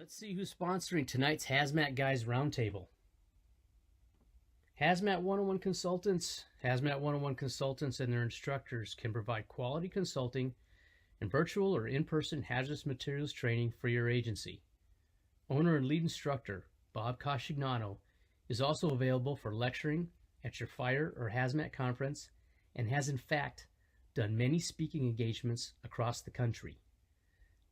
Let's see who's sponsoring tonight's Hazmat Guys Roundtable. Hazmat 101 Consultants. Hazmat 101 Consultants and their instructors can provide quality consulting and virtual or in-person hazardous materials training for your agency. Owner and lead instructor Bob Cascignano is also available for lecturing at your fire or hazmat conference and has in fact done many speaking engagements across the country.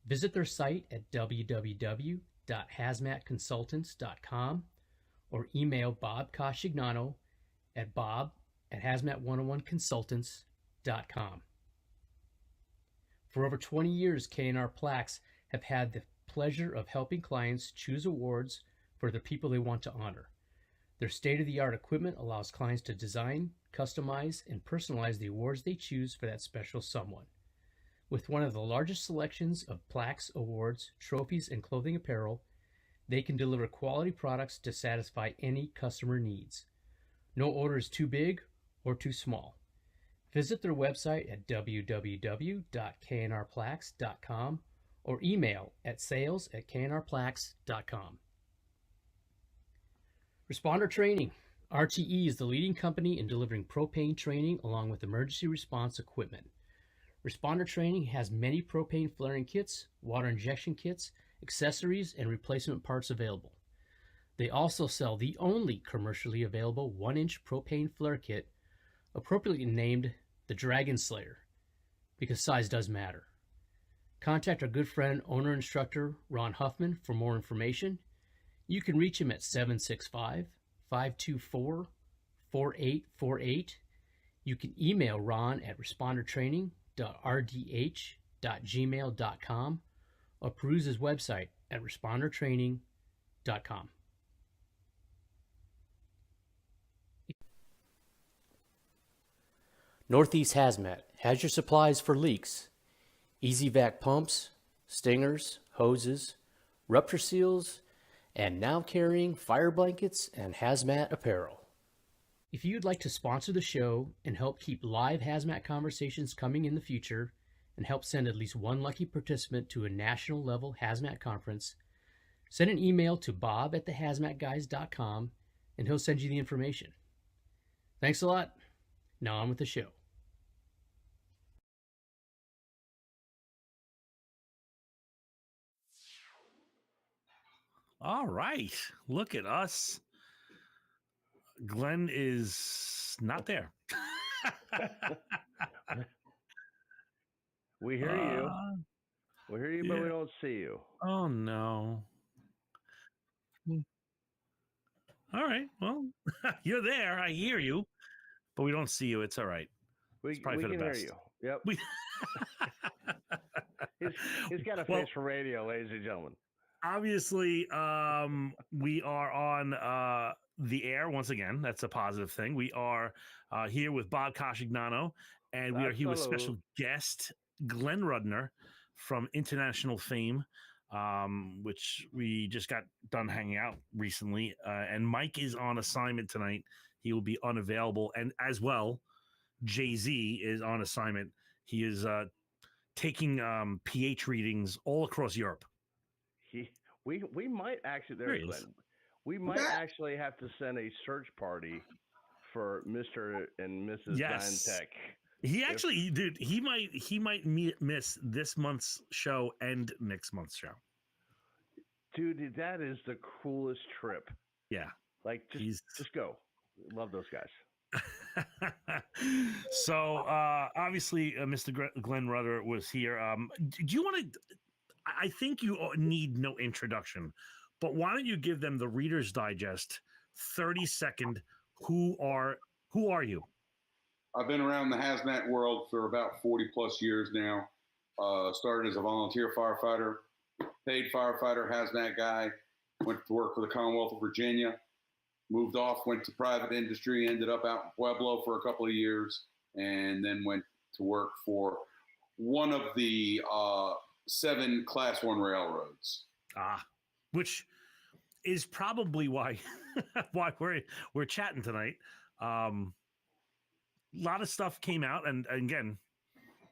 Visit their site at www.hazmatconsultants.com or email Bob Cascignano at bob@hazmat101consultants.com. For over 20 years, K&R Plaques have had the pleasure of helping clients choose awards for the people they want to honor. Their state-of-the-art equipment allows clients to design, customize, and personalize the awards they choose for that special someone. With one of the largest selections of plaques, awards, trophies, and clothing apparel, they can deliver quality products to satisfy any customer needs. No order is too big or too small. Visit their website at www.knrplaques.com or email at sales@knrplaques.com. Responder Training. RTE is the leading company in delivering propane training along with emergency response equipment. Responder Training has many propane flaring kits, water injection kits, accessories, and replacement parts available. They also sell the only commercially available 1-inch propane flare kit, appropriately named the Dragon Slayer, because size does matter. Contact our good friend, owner instructor Ron Huffman for more information. You can reach him at 765-524-4848. You can email Ron at respondertraining.rdh.gmail.com or peruse his website at respondertraining.com. Northeast Hazmat has your supplies for leaks. Easy vac pumps, stingers, hoses, rupture seals, and now carrying fire blankets and hazmat apparel. If you'd like to sponsor the show and help keep live hazmat conversations coming in the future and help send at least one lucky participant to a national level hazmat conference, send an email to bob@thehazmatguys.com and he'll send you the information. Thanks a lot. Now on with the show. All right. Look at us. Glenn is not there. We hear you. We hear you, but we don't see you. Oh, no. All right. Well, you're there. I hear you, but we don't see you. It's all right. We probably for the can best. hear you. Yep. He's got a face for radio, ladies and gentlemen. Obviously, we are on the air once again. That's a positive thing. We are here with Bob Cascignano, and we are here with special guest Glenn Rudner from international fame, which we just got done hanging out recently. And Mike is on assignment tonight. He will be unavailable. And as well, Jay-Z is on assignment. He is taking pH readings all across Europe. We might actually Glenn. We might actually have to send a search party for Mr. and Mrs. Dantech. He actually, dude, he might miss this month's show and next month's show. Dude, that is the coolest trip. Yeah, like just go. Love those guys. So obviously, Mr. Glenn Rudder was here. Do you want to? I think you need no introduction, but why don't you give them the Reader's Digest 30-second? Who are you? I've been around the hazmat world for about 40 plus years now. Started as a volunteer firefighter, paid firefighter, hazmat guy, went to work for the Commonwealth of Virginia, moved off, went to private industry, ended up out in Pueblo for a couple of years, and then went to work for one of the 7 Class 1 railroads. Which is probably why we're chatting tonight. A lot of stuff came out, and again,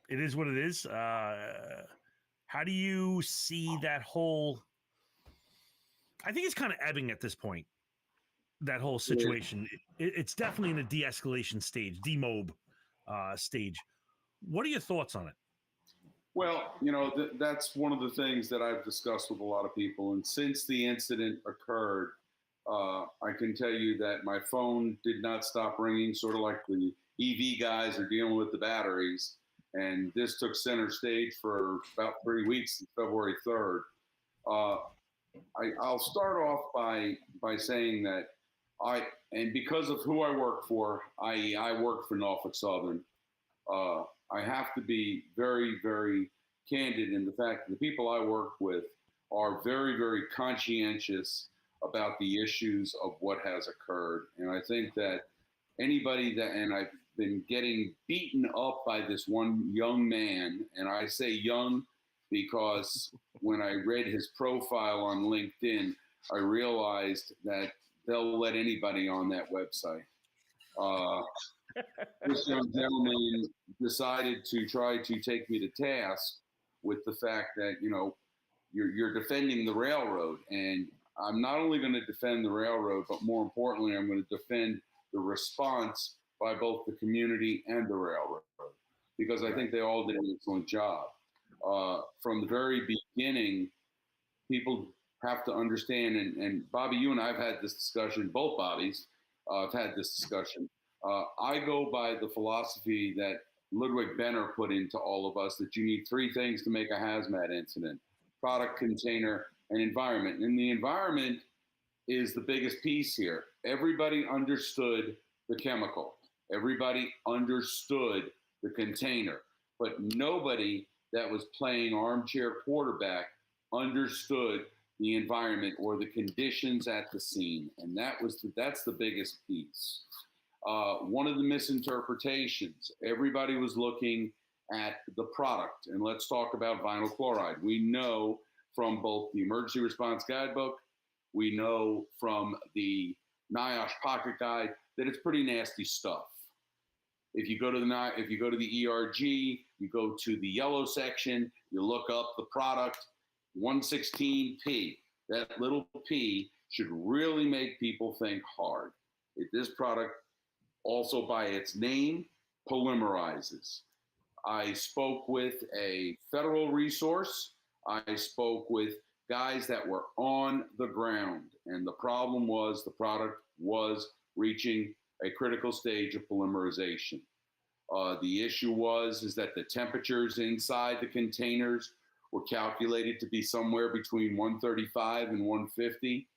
it is what it is. How do you see that whole I think it's kind of ebbing at this point. That whole situation, it's definitely in a de-escalation stage, demob stage. What are your thoughts on it? Well, that's one of the things that I've discussed with a lot of people. And since the incident occurred, I can tell you that my phone did not stop ringing, sort of like the EV guys are dealing with the batteries. And this took center stage for about 3 weeks, February 3rd. I'll start off by saying that and because of who I work for, i.e. I work for Norfolk Southern, I have to be very, very candid in the fact that the people I work with are very, very conscientious about the issues of what has occurred. And I think that and I've been getting beaten up by this one young man, and I say young because when I read his profile on LinkedIn, I realized that they'll let anybody on that website. This young gentleman decided to try to take me to task with the fact that, you're defending the railroad. And I'm not only going to defend the railroad, but more importantly, I'm going to defend the response by both the community and the railroad, because I think they all did an excellent job. From the very beginning, people have to understand, and Bobby, you and I have had this discussion, both Bobbies have had this discussion. I go by the philosophy that Ludwig Benner put into all of us, that you need 3 things to make a hazmat incident: product, container, and environment. And the environment is the biggest piece here. Everybody understood the chemical. Everybody understood the container, but nobody that was playing armchair quarterback understood the environment or the conditions at the scene. And that's the biggest piece. One of the misinterpretations, everybody was looking at the product. And let's talk about vinyl chloride. We know from both the Emergency Response Guidebook, we know from the NIOSH Pocket Guide that it's pretty nasty stuff. If you go to the ERG, you go to the yellow section, you look up the product, 116P. That little P should really make people think hard. This product, also by its name, polymerizes. I spoke with a federal resource. I spoke with guys that were on the ground, and the problem was the product was reaching a critical stage of polymerization. The issue is that the temperatures inside the containers were calculated to be somewhere between 135 and 150,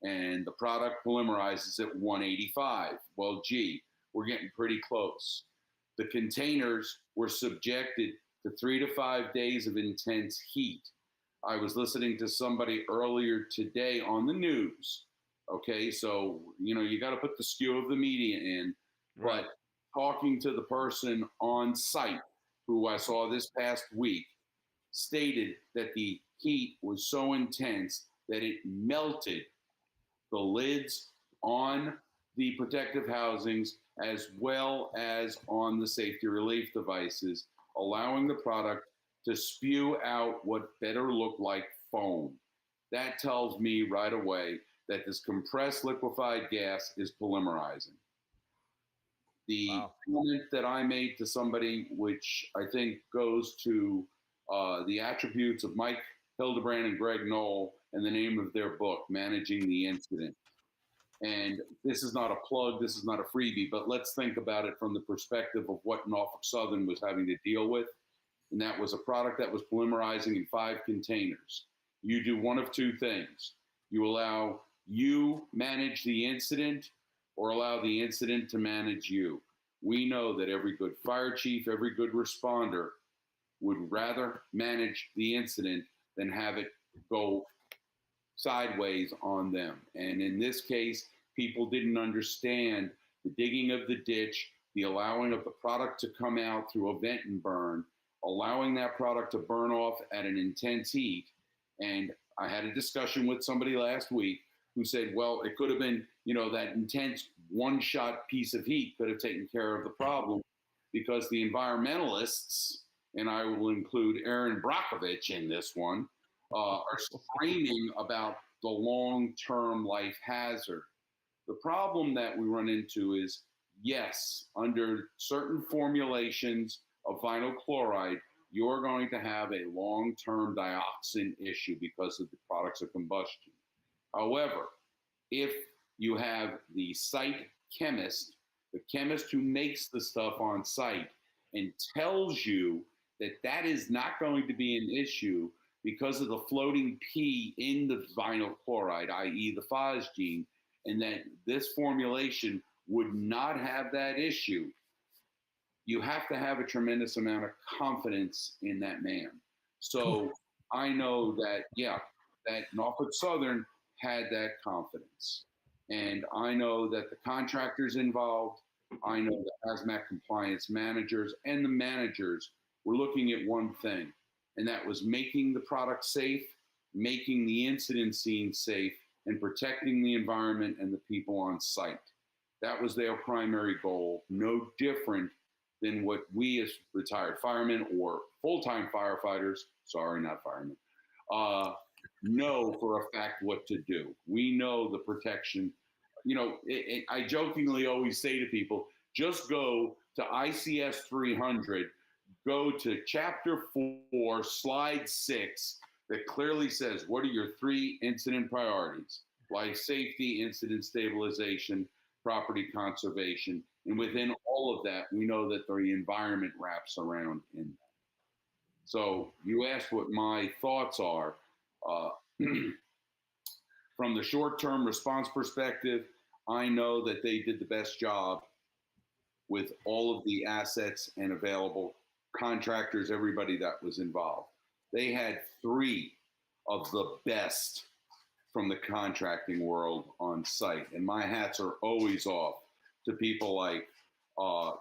and the product polymerizes at 185. Well, gee, we're getting pretty close. The containers were subjected to 3 to 5 days of intense heat. I was listening to somebody earlier today on the news. Okay, so, you got to put the skew of the media in, right. But talking to the person on site who I saw this past week stated that the heat was so intense that it melted the lids on the protective housings as well as on the safety relief devices, allowing the product to spew out what better looked like foam. That tells me right away that this compressed liquefied gas is polymerizing. The comment that I made to somebody, which I think goes to the attributes of Mike Hildebrand and Greg Knoll and the name of their book, Managing the Incident. And this is not a plug, this is not a freebie, but let's think about it from the perspective of what Norfolk Southern was having to deal with. And that was a product that was polymerizing in 5 containers. You do one of 2 things. You manage the incident, or allow the incident to manage you. We know that every good fire chief, every good responder would rather manage the incident than have it go sideways on them. And in this case, people didn't understand the digging of the ditch, the allowing of the product to come out through a vent and burn, allowing that product to burn off at an intense heat. And I had a discussion with somebody last week who said, well, it could have been, that intense one-shot piece of heat could have taken care of the problem, because the environmentalists, and I will include Aaron Brockovich in this one, are screaming about the long-term life hazard. The problem that we run into is, yes, under certain formulations of vinyl chloride, you're going to have a long-term dioxin issue because of the products of combustion. However, if you have the site chemist, the chemist who makes the stuff on site, and tells you that that is not going to be an issue because of the floating P in the vinyl chloride, i.e. the phosgene, and that this formulation would not have that issue, you have to have a tremendous amount of confidence in that man. So I know that, that Norfolk Southern had that confidence. And I know that the contractors involved, I know the hazmat compliance managers and the managers were looking at one thing, and that was making the product safe, making the incident scene safe, and protecting the environment and the people on site. That was their primary goal, no different than what we as retired firemen or full-time firefighters, sorry, not firemen, know for a fact what to do. We know the protection. You know, I jokingly always say to people, just go to ICS 300, go to chapter 4, slide 6, that clearly says, what are your 3 incident priorities? Life safety, incident stabilization, property conservation. And within all of that, we know that the environment wraps around in that. So you asked what my thoughts are. From the short-term response perspective, I know that they did the best job with all of the assets and available contractors, everybody that was involved. They had 3 of the best from the contracting world on site. And my hats are always off to people like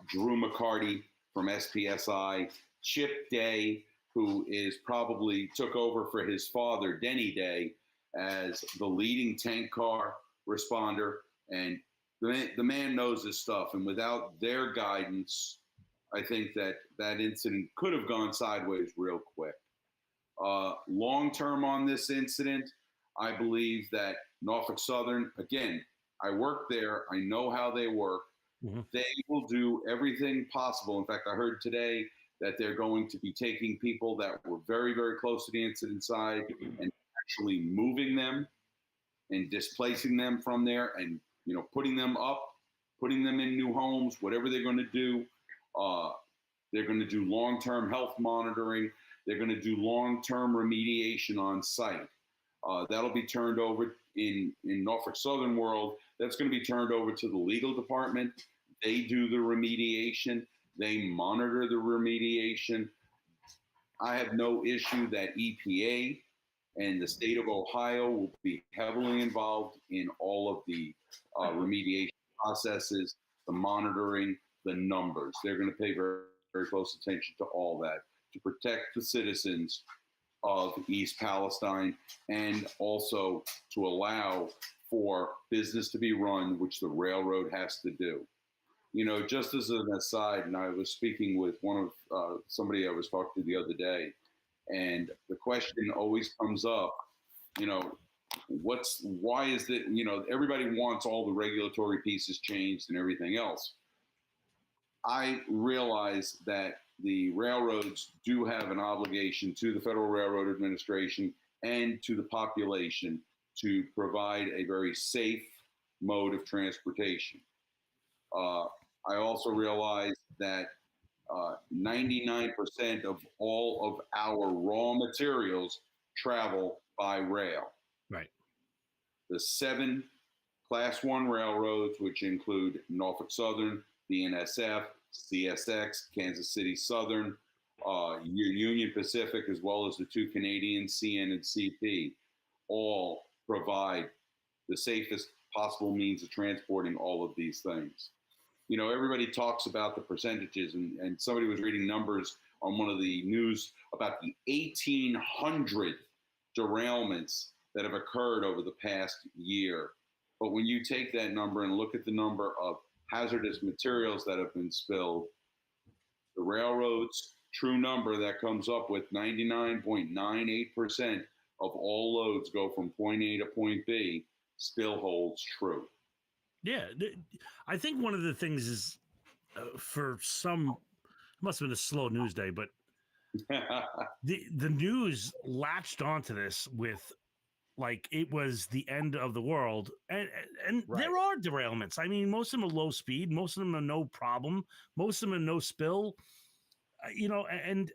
Drew McCarty from SPSI, Chip Day, who is probably took over for his father, Denny Day, as the leading tank car responder. And the man knows his stuff. And without their guidance, I think that that incident could have gone sideways real quick. Long-term on this incident, I believe that Norfolk Southern, again, I work there. I know how they work. Mm-hmm. They will do everything possible. In fact, I heard today that they're going to be taking people that were very, very close to the incident side and actually moving them and displacing them from there and, you know, putting them up, putting them in new homes, whatever they're going to do. They're going to do long-term health monitoring. They're going to do long-term remediation on site. That'll be turned over in Norfolk Southern world. That's going to be turned over to the legal department. They do the remediation. They monitor the remediation. I have no issue that EPA and the state of Ohio will be heavily involved in all of the remediation processes, the monitoring, the numbers. They're going to pay very, very close attention to all that to protect the citizens of East Palestine and also to allow for business to be run, which the railroad has to do. You know, just as an aside, and I was speaking with one of somebody I was talking to the other day, and the question always comes up, you know, why is that, you know, everybody wants all the regulatory pieces changed and everything else. I realize that the railroads do have an obligation to the Federal Railroad Administration and to the population to provide a very safe mode of transportation. I also realize that 99% of all of our raw materials travel by rail. Right. The 7 Class 1 railroads, which include Norfolk Southern, BNSF, CSX, Kansas City Southern, Union Pacific, as well as the 2 Canadian, CN and CP, all provide the safest possible means of transporting all of these things. You know, everybody talks about the percentages, and somebody was reading numbers on one of the news about the 1,800 derailments that have occurred over the past year. But when you take that number and look at the number of hazardous materials that have been spilled, the railroad's true number that comes up with 99.98% of all loads go from point A to point B still holds true. Yeah. I think one of the things is for some, it must have been a slow news day, but the news latched onto this with like it was the end of the world, and Right. there are derailments. I mean, most of them are low speed, most of them are no problem, most of them are no spill. You know, and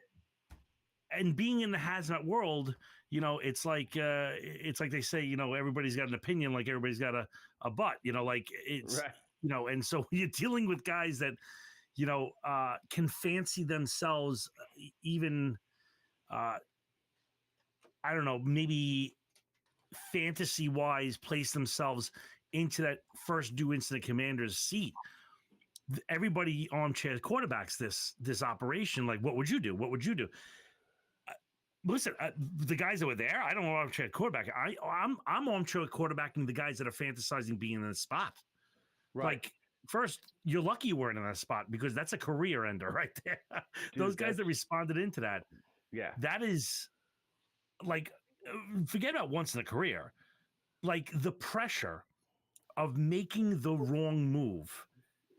being in the hazmat world, you know, it's like they say, you know, everybody's got an opinion, like everybody's got a butt. You know, like it's Right. you know, and so you're dealing with guys that you know can fancy themselves even. I don't know, maybe fantasy wise place themselves into that first due incident commander's seat. Everybody armchair quarterbacks this operation. Like, what would you do? What would you do? Listen, the guys that were there, I don't armchair quarterback. I'm armchair quarterbacking the guys that are fantasizing being in the spot. Right. Like, first, you're lucky you weren't in that spot because that's a career ender right there. Dude, those guys that responded into that, yeah, that is like, forget about once in a career. Like the pressure of making the wrong move,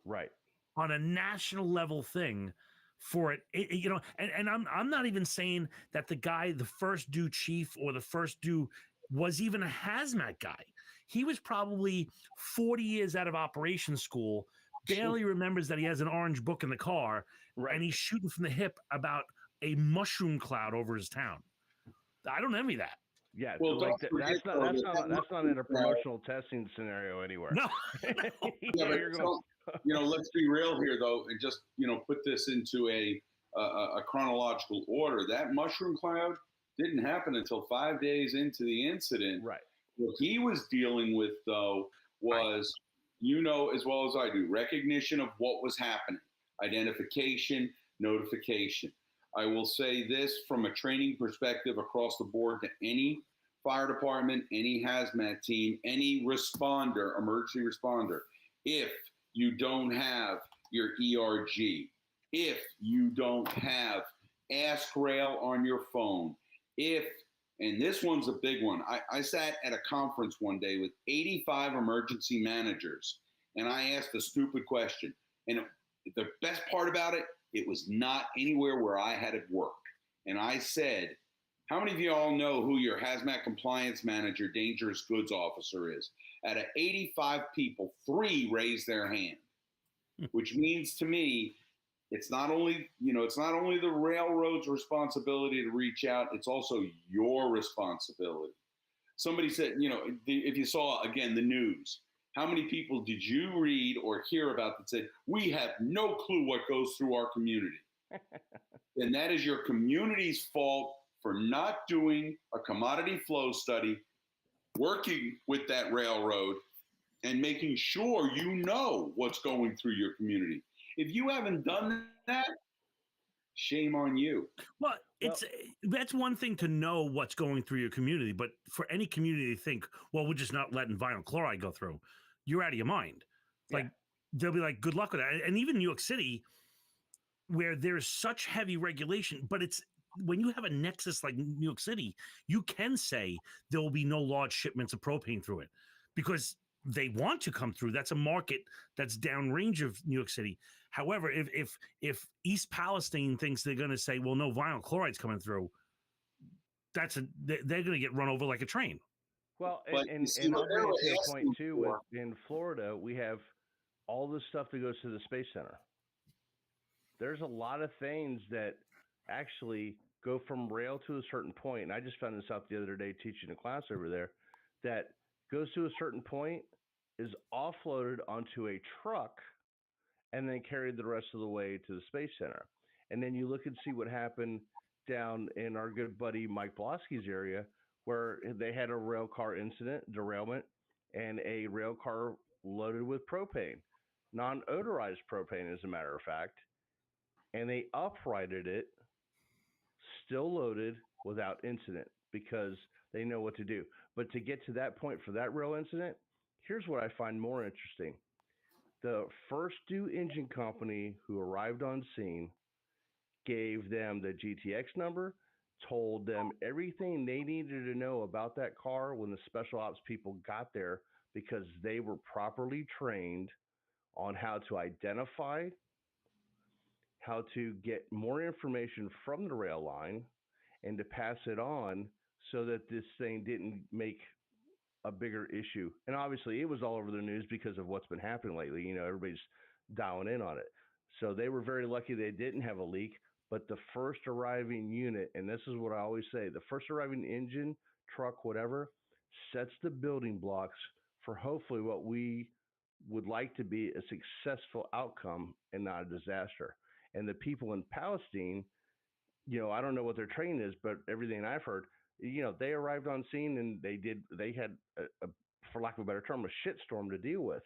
right, on a national level thing for it, you know, and I'm not even saying that the guy, the first due chief or the first due was even a hazmat guy. He was probably 40 years out of operations school, barely remembers that he has an orange book in the car, right. and he's shooting from the hip about a mushroom cloud over his town. I don't envy that. Yeah, well, like that's not in a promotional testing scenario anywhere. No. Yeah, but you know, let's be real here, though, and just put this into a chronological order. That mushroom cloud didn't happen until 5 days into the incident. Right. What he was dealing with, though, was, as well as I do, recognition of what was happening, identification, notification. I will say this from a training perspective across the board to any fire department, any hazmat team, any responder, emergency responder. If you don't have your ERG, if you don't have Ask Rail on your phone, and this one's a big one. I sat at a conference one day with 85 emergency managers, and I asked a stupid question. And the best part about it, it was not anywhere where I had it worked. And I said, how many of you all know who your hazmat compliance manager, dangerous goods officer is? Out of 85 people, 3 raised their hand, which means to me, it's not only the railroad's responsibility to reach out, it's also your responsibility. Somebody said, if you saw, again, the news, how many people did you read or hear about that said, we have no clue what goes through our community? And that is your community's fault for not doing a commodity flow study, working with that railroad, and making sure you know what's going through your community. If you haven't done that, shame on you. Well, that's one thing to know what's going through your community, but for any community to think, well, we're just not letting vinyl chloride go through, you're out of your mind. Like, they'll be like, good luck with that. And even New York City, where there's such heavy regulation, but it's when you have a nexus like New York City, you can say there will be no large shipments of propane through it because they want to come through. That's a market that's downrange of New York City. However, if East Palestine thinks they're going to say, well, no, vinyl chloride's coming through, they're going to get run over like a train. Well, and I'll bring it to a point too. In Florida, we have all the stuff that goes to the Space Center. There's a lot of things that actually go from rail to a certain point. And I just found this out the other day teaching a class over there that goes to a certain point, is offloaded onto a truck, and then carried the rest of the way to the Space Center. And then you look and see what happened down in our good buddy Mike Blosky's area, where they had a rail car incident, derailment, and a rail car loaded with propane, non-odorized propane, as a matter of fact. And they uprighted it, still loaded, without incident, because they know what to do. But to get to that point for that rail incident, here's what I find more interesting. The first due engine company who arrived on scene gave them the GTX number, told them everything they needed to know about that car when the special ops people got there, because they were properly trained on how to identify, how to get more information from the rail line, and to pass it on so that this thing didn't make a bigger issue. And obviously, it was all over the news because of what's been happening lately. You know, everybody's dialing in on it. So they were very lucky they didn't have a leak. But the first arriving unit, and this is what I always say, the first arriving engine, truck, whatever, sets the building blocks for hopefully what we would like to be a successful outcome and not a disaster. And the people in Palestine, you know, I don't know what their training is, but everything I've heard, you know, they arrived on scene and they had for lack of a better term, a shitstorm to deal with.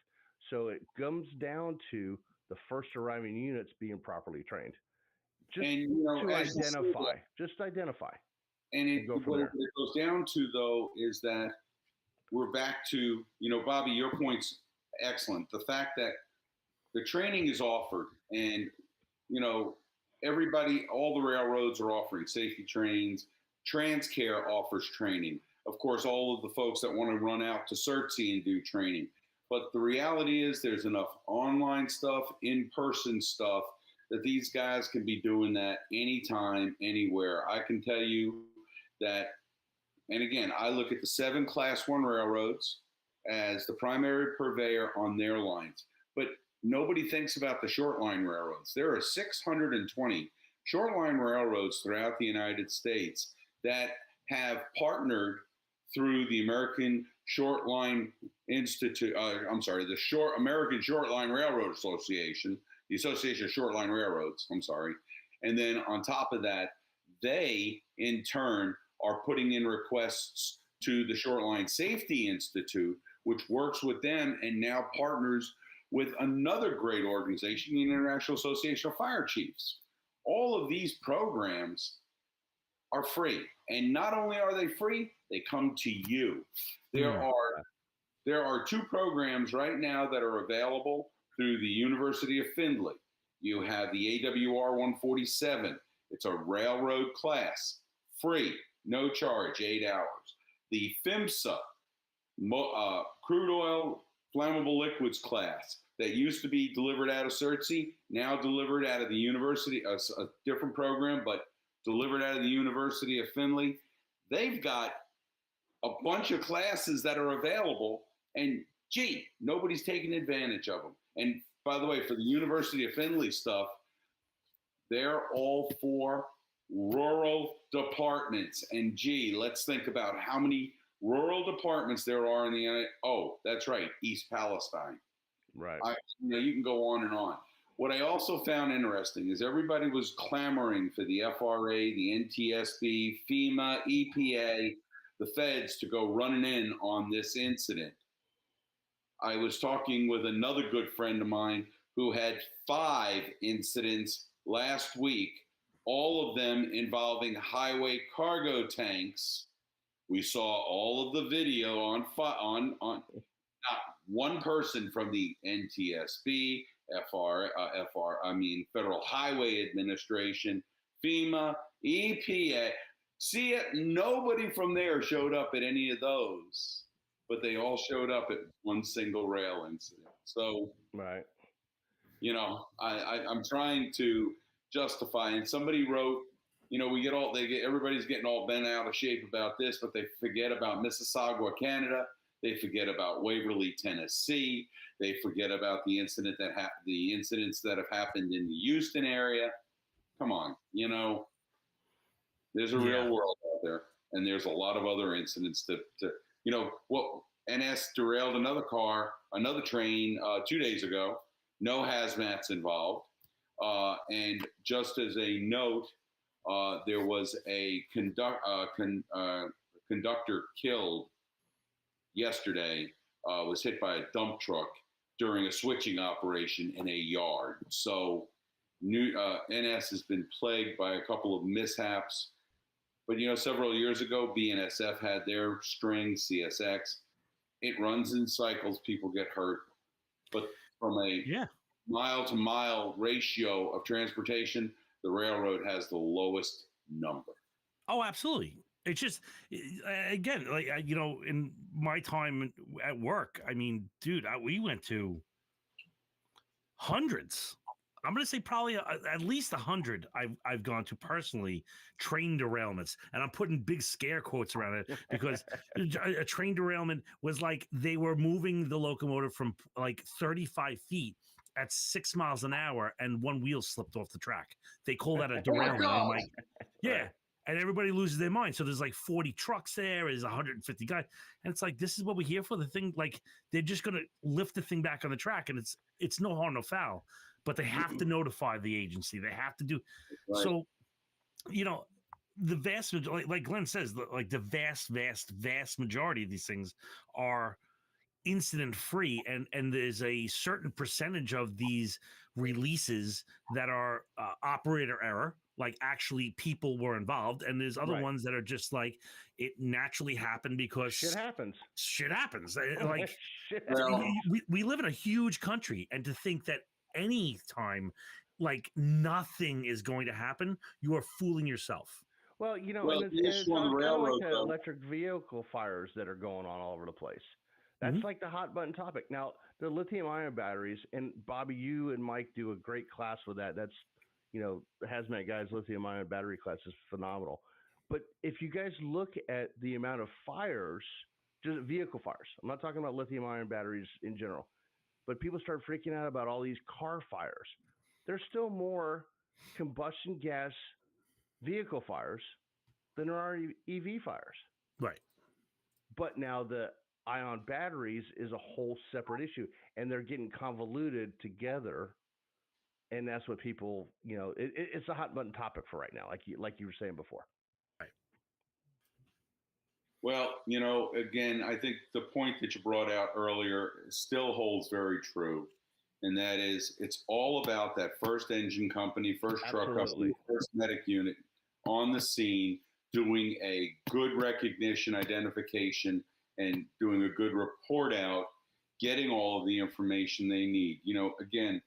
So it comes down to the first arriving units being properly trained. Just and, you know, to identify, just identify. And what it goes down to, though, is that we're back to, you know, Bobby, your point's excellent. The fact that the training is offered, and, you know, everybody, all the railroads are offering safety trainings. Transcare offers training. Of course, all of the folks that want to run out to CERTC and do training. But the reality is there's enough online stuff, in-person stuff, that these guys can be doing that anytime, anywhere. I can tell you that, and again, I look at the 7 Class 1 railroads as the primary purveyor on their lines. But nobody thinks about the short line railroads. There are 620 short line railroads throughout the United States that have partnered through the American Short Line Institute, the American Short Line Railroad Association, the Association of Short Line Railroads, and then on top of that, they in turn are putting in requests to the Short Line Safety Institute, which works with them and now partners with another great organization, the International Association of Fire Chiefs. All of these programs are free. And not only are they free, they come to you. There are 2 programs right now that are available through the University of Findlay. You have the AWR 147. It's a railroad class, free, no charge, 8 hours. The PHMSA, crude oil flammable liquids class that used to be delivered out of CERTC, now delivered out of the university, a different program, but delivered out of the University of Findlay. They've got a bunch of classes that are available, and gee, nobody's taking advantage of them. And by the way, for the University of Findlay stuff, they're all for rural departments. And gee, let's think about how many rural departments there are in the, that's right, East Palestine. Right. You can go on and on. What I also found interesting is everybody was clamoring for the FRA, the NTSB, FEMA, EPA, the feds to go running in on this incident. I was talking with another good friend of mine who had 5 incidents last week, all of them involving highway cargo tanks. We saw all of the video on not one person from the NTSB, Federal Highway Administration, FEMA, EPA. See it? Nobody from there showed up at any of those, but they all showed up at one single rail incident. So, right. You know, I'm trying to justify, and somebody wrote, you know, everybody's getting all bent out of shape about this, but they forget about Mississauga, Canada. They forget about Waverly, Tennessee. They forget about the incidents that have happened in the Houston area. Come on, you know, there's a real world out there, and there's a lot of other incidents to you know, what NS derailed another train 2 days ago. No hazmats involved, and just as a note, there was a conductor killed yesterday, was hit by a dump truck during a switching operation in a yard. So NS has been plagued by a couple of mishaps. But, you know, several years ago, BNSF had their string, CSX. It runs in cycles. People get hurt. But from a mile-to-mile ratio of transportation, the railroad has the lowest number. Oh, absolutely. It's just, again, like, in my time at work, I mean, dude, we went to hundreds. I'm going to say probably at least 100 I've gone to personally, train derailments. And I'm putting big scare quotes around it because a train derailment was like they were moving the locomotive from like 35 feet at 6 miles an hour and one wheel slipped off the track. They call that a derailment. And I'm like, yeah. And everybody loses their mind. So there's like 40 trucks there, there's 150 guys. And it's like, this is what we're here for. The thing, like, they're just going to lift the thing back on the track and it's no harm, no foul. But they have to notify the agency. They have to do. Right. So, the vast majority, like Glenn says, like the vast majority of these things are incident free, and there's a certain percentage of these releases that are operator error, like actually people were involved, and there's other ones that are just like it naturally happened because shit happens. Like we live in a huge country, and to think that any time like nothing is going to happen, you are fooling yourself. Well, and it's kind of like the electric vehicle fires that are going on all over the place. That's like the hot button topic. Now, the lithium ion batteries, and Bobby, you and Mike do a great class with that. That's, Hazmat Guys lithium ion battery class is phenomenal. But if you guys look at the amount of fires, just vehicle fires, I'm not talking about lithium ion batteries in general, but people start freaking out about all these car fires. There's still more combustion gas vehicle fires than there are EV fires. Right. But now the ion batteries is a whole separate issue, and they're getting convoluted together, and that's what people, it's a hot button topic for right now, like you were saying before. Right. Well, again, I think the point that you brought out earlier still holds very true, and that is it's all about that first engine company, first truck company, first medic unit on the scene doing a good recognition, identification, and doing a good report out, getting all of the information they need. Again,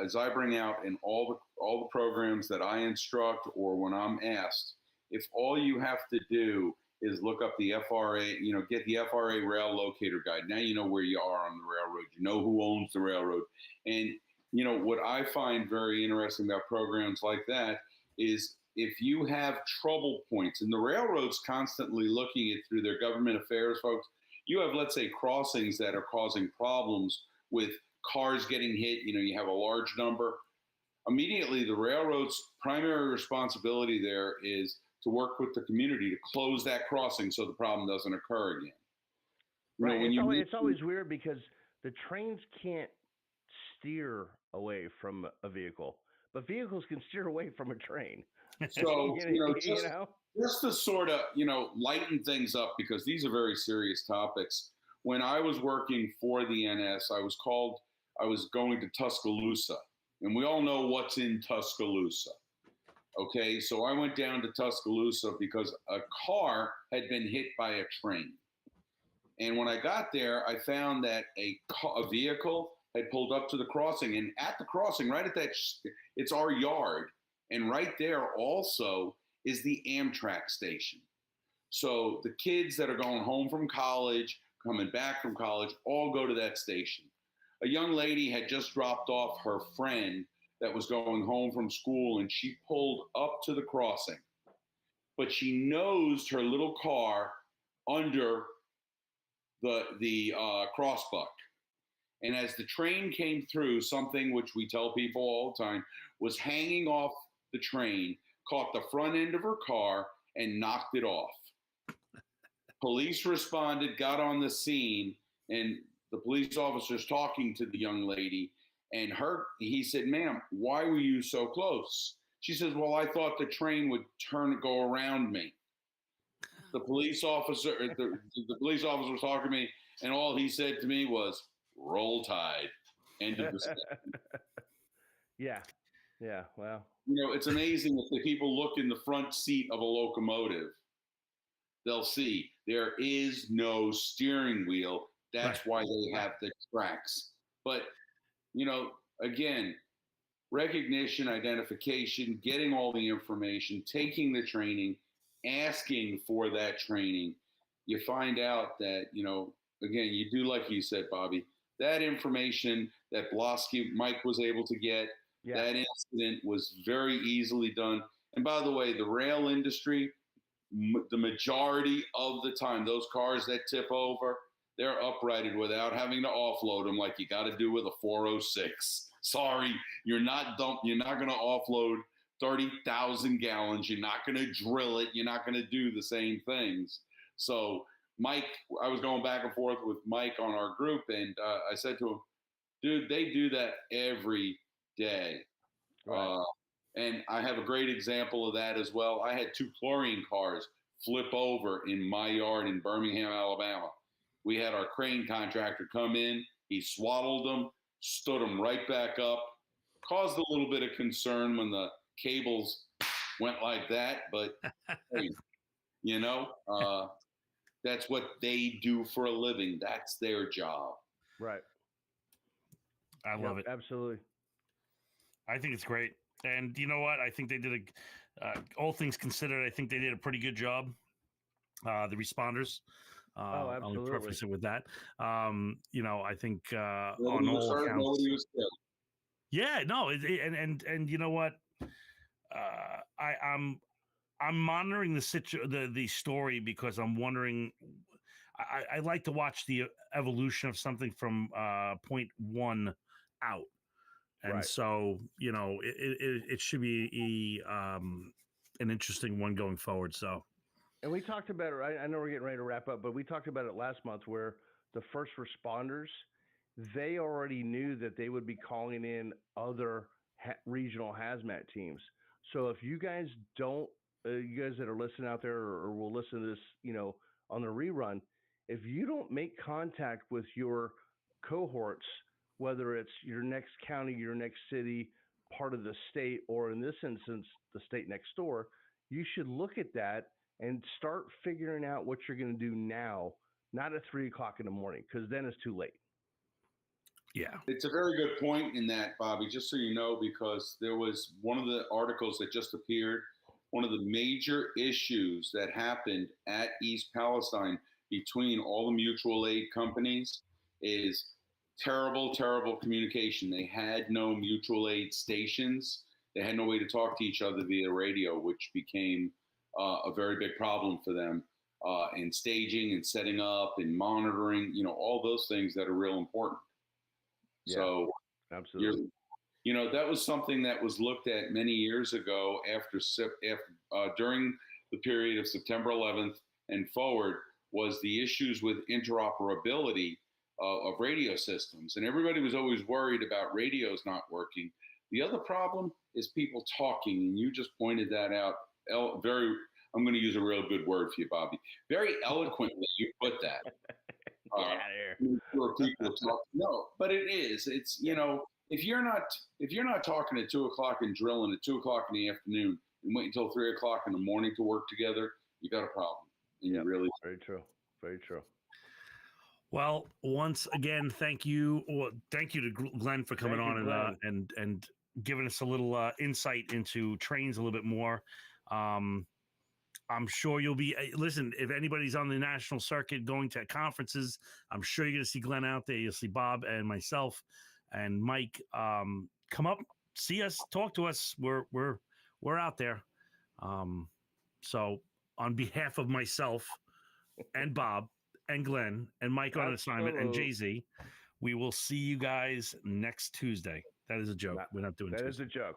as I bring out in all the programs that I instruct or when I'm asked, if all you have to do is look up the FRA, get the FRA rail locator guide. Now you know where you are on the railroad. You know who owns the railroad. And, what I find very interesting about programs like that is if you have trouble points, and the railroad's constantly looking at through their government affairs folks, you have, let's say, crossings that are causing problems with cars getting hit, you have a large number. Immediately, the railroad's primary responsibility there is to work with the community to close that crossing so the problem doesn't occur again. Right. It's always weird because the trains can't steer away from a vehicle, but vehicles can steer away from a train. So, just to sort of, lighten things up, because these are very serious topics. When I was working for the NS, I was going to Tuscaloosa, and we all know what's in Tuscaloosa. Okay, so I went down to Tuscaloosa because a car had been hit by a train. And when I got there, I found that a vehicle had pulled up to the crossing, and at the crossing, right at that, it's our yard. And right there also is the Amtrak station. So the kids that are going home from college, coming back from college, all go to that station. A young lady had just dropped off her friend that was going home from school, and she pulled up to the crossing. But she nosed her little car under the crossbuck. And as the train came through, something which we tell people all the time was hanging off the train, caught the front end of her car and knocked it off. Police responded, got on the scene, and the police officer's talking to the young lady, and he said, "Ma'am, why were you so close?" She says, "Well, I thought the train would go around me." The police officer was talking to me, and all he said to me was, "Roll Tide." End of the sentence. Yeah, well. It's amazing if the people look in the front seat of a locomotive, they'll see there is no steering wheel. That's why they have the tracks. But, again, recognition, identification, getting all the information, taking the training, asking for that training, you find out that, again, you do like you said, Bobby, that information that Mike was able to get, that incident was very easily done. And by the way, the rail industry, the majority of the time, those cars that tip over, they're uprighted without having to offload them like you got to do with a 406. Sorry, you're not going to offload 30,000 gallons. You're not going to drill it. You're not going to do the same things. So Mike, I was going back and forth with Mike on our group, and I said to him, dude, they do that every day. Right. And I have a great example of that as well. I had 2 chlorine cars flip over in my yard in Birmingham, Alabama. We had our crane contractor come in. He swaddled them, stood them right back up, caused a little bit of concern when the cables went like that. But, hey, that's what they do for a living. That's their job. Right. I love it. Absolutely. I think it's great. And you know what? I think they did all things considered, I think they did a pretty good job. The responders. Absolutely. I'll preface it with that. I think on all accounts. Yeah, no, and you know what? I'm monitoring the story because I'm wondering. I like to watch the evolution of something from point 1 out. And so, it should be an interesting one going forward. So, and we talked about it. I know we're getting ready to wrap up, but we talked about it last month where the first responders, they already knew that they would be calling in other regional hazmat teams. So if you guys don't, you guys that are listening out there or will listen to this, on the rerun, if you don't make contact with your cohorts, whether it's your next county, your next city, part of the state, or in this instance, the state next door, you should look at that and start figuring out what you're going to do now, not at 3 o'clock in the morning, because then it's too late. Yeah. It's a very good point in that, Bobby, just so you know, because there was one of the articles that just appeared, one of the major issues that happened at East Palestine between all the mutual aid companies is terrible, terrible communication. They had no mutual aid stations. They had no way to talk to each other via radio, which became a very big problem for them in staging and setting up and monitoring, all those things that are real important. Yeah, so absolutely. That was something that was looked at many years ago during the period of September 11th and forward was the issues with interoperability of radio systems. And everybody was always worried about radios not working. The other problem is people talking. And you just pointed that out I'm going to use a real good word for you, Bobby. Very eloquently, you put that. Sure people talk. No, but it is. It's, if you're not talking at 2 o'clock and drilling at 2 o'clock in the afternoon and wait until 3 o'clock in the morning to work together, you got a problem. And you really. Very true. Very true. Well, once again, thank you to Glenn for coming on and giving us a little insight into trains a little bit more. I'm sure you'll be listen. If anybody's on the national circuit going to conferences, I'm sure you're going to see Glenn out there. You'll see Bob and myself and Mike. Come up, see us, talk to us. We're out there. So on behalf of myself and Bob and Glenn and Mike on assignment and Jay-Z, we will see you guys next Tuesday. That is a joke. We're not doing Tuesday. That is a joke.